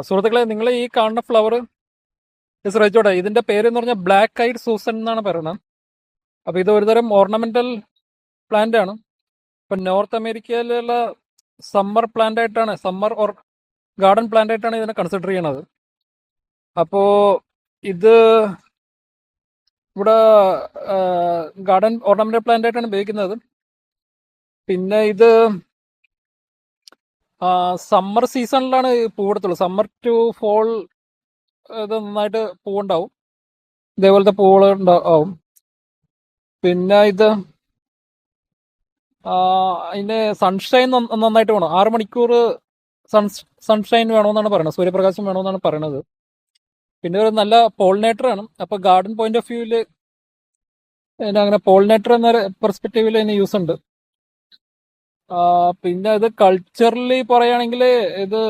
സുഹൃത്തുക്കളെ, നിങ്ങൾ ഈ കാണുന്ന ഫ്ലവർ ശ്രദ്ധിച്ചോട്ടെ. ഇതിന്റെ പേര് എന്ന് പറഞ്ഞാൽ ബ്ലാക്ക് ഐഡ് സൂസൻ എന്നാണ് പറയുന്നത്. അപ്പൊ ഇത് ഒരുതരം ഓർണമെന്റൽ പ്ലാന്റ് ആണ്. ഇപ്പൊ നോർത്ത് അമേരിക്കയിലുള്ള സമ്മർ പ്ലാന്റ് ആയിട്ടാണ്, സമ്മർ ഓർ ഗാർഡൻ പ്ലാന്റ് ആയിട്ടാണ് ഇതിനെ കൺസിഡർ ചെയ്യണത്. അപ്പോ ഇത് ഇവിടെ ഗാർഡൻ ഓർണമെന്റൽ പ്ലാന്റ് ആയിട്ടാണ് ഉപയോഗിക്കുന്നത്. പിന്നെ ഇത് സമ്മർ സീസണിലാണ് പൂവെടുത്തുള്ളൂ. സമ്മർ ടു ഫോൾ ഇത് നന്നായിട്ട് പൂവുണ്ടാവും. ഇതേപോലത്തെ പൂവുകൾ ആവും. പിന്നെ ഇത് അതിന് സൺഷൈൻ നന്നായിട്ട് വേണം. 6 മണിക്കൂർ സൺഷൈൻ വേണമെന്നാണ് പറയുന്നത്, സൂര്യപ്രകാശം വേണമെന്നാണ് പറയണത്. പിന്നെ ഒരു നല്ല പോളിനേറ്റർ ആണ്. അപ്പൊ ഗാർഡൻ പോയിന്റ് ഓഫ് വ്യൂവിൽ അങ്ങനെ പോളിനേറ്റർ എന്ന പെർസ്പെക്റ്റീവിൽ അതിന് യൂസ് ഉണ്ട്. പിന്നെ ഇത് കൾച്ചറലി പറയുകയാണെങ്കിൽ ഇത്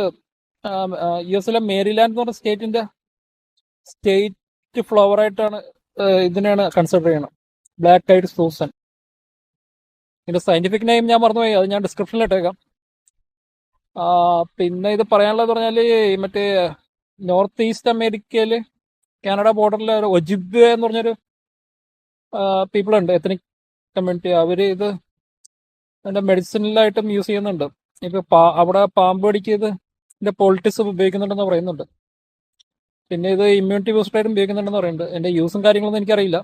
US മേരിലാൻഡ് എന്ന് പറഞ്ഞ സ്റ്റേറ്റ് ഫ്ലവർ ആയിട്ടാണ് ഇതിനെയാണ് കൺസിഡർ ചെയ്യണം, ബ്ലാക്ക് ഐഡ് സൂസൻ. ഇതിന്റെ സയന്റിഫിക് നെയിം ഞാൻ മറന്നുപോയി, അത് ഞാൻ ഡിസ്ക്രിപ്ഷനിൽ ഇട്ടേക്കാം. പിന്നെ ഇത് പറയാനുള്ളത് പറഞ്ഞാൽ മറ്റേ നോർത്ത് ഈസ്റ്റ് അമേരിക്കയിൽ കാനഡ ബോർഡറിൽ ഒരു ഒജിബ്വെ എന്ന് പറഞ്ഞൊരു പീപ്പിൾ ഉണ്ട്, എത്നിക് കമ്മ്യൂണിറ്റി. അവർ ഇത് അതിന്റെ മെഡിസിനലായിട്ടും യൂസ് ചെയ്യുന്നുണ്ട്. ഇപ്പൊ അവിടെ പാമ്പ് കടിക്കുന്നത് ഇതിന്റെ പോളിറ്റിക്സ് ഉപയോഗിക്കുന്നുണ്ടെന്ന് പറയുന്നുണ്ട്. പിന്നെ ഇത് ഇമ്മ്യൂണിറ്റി ബൂസ്റ്ററായിട്ടും ഉപയോഗിക്കുന്നുണ്ടെന്ന് പറയുന്നുണ്ട്. എന്റെ യൂസും കാര്യങ്ങളൊന്നും എനിക്കറിയില്ല.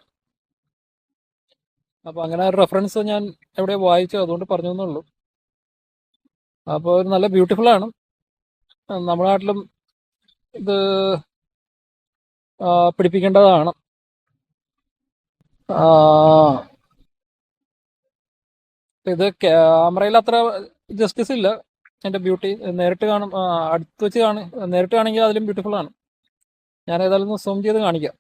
അപ്പൊ അങ്ങനെ ഒരു റെഫറൻസ് ഞാൻ എവിടെ വായിച്ചു, അതുകൊണ്ട് പറഞ്ഞു എന്നുള്ളൂ. അപ്പോൾ ഇത് നല്ല ബ്യൂട്ടിഫുൾ ആണ്. നമ്മുടെ നാട്ടിലും ഇത് പിടിപ്പിക്കേണ്ടതാണ്. ഇത് ക്യാമറയിൽ അത്ര ജസ്റ്റിസ് ഇല്ല എന്റെ ബ്യൂട്ടി. നേരിട്ട് കാണും, അടുത്ത് വെച്ച് നേരിട്ട് കാണെങ്കിൽ അതിലും ബ്യൂട്ടിഫുൾ ആണ്. ഞാൻ ഏതായാലും ഒന്ന് സൂം ചെയ്ത് കാണിക്കാം.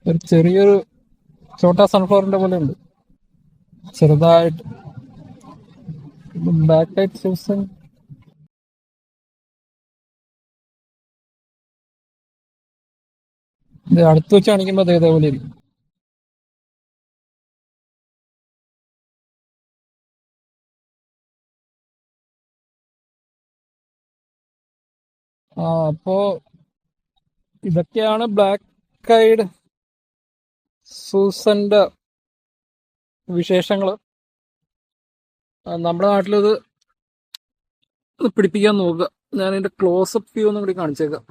ഒരു ചെറിയൊരു ചോട്ടാ സൺഫ്ലവറിന്റെ പോലെ ഉണ്ട്, ചെറുതായിട്ട്. ബാക്ക് ലൈറ്റ് സൂസൻ ഇത് അടുത്ത് വെച്ച് കാണിക്കുമ്പോൾ അത് ഇതേപോലെ ഇരിക്കും. അപ്പോ ഇതൊക്കെയാണ് ബ്ലാക്ക് ഐഡ് സൂസന്റെ വിശേഷങ്ങൾ. നമ്മുടെ നാട്ടിലിത് പിടിപ്പിക്കാൻ നോക്കുക. ഞാൻ ഇതിന്റെ ക്ലോസപ്പ് വ്യൂ ഒന്നും കൂടി കാണിച്ചേക്കാം.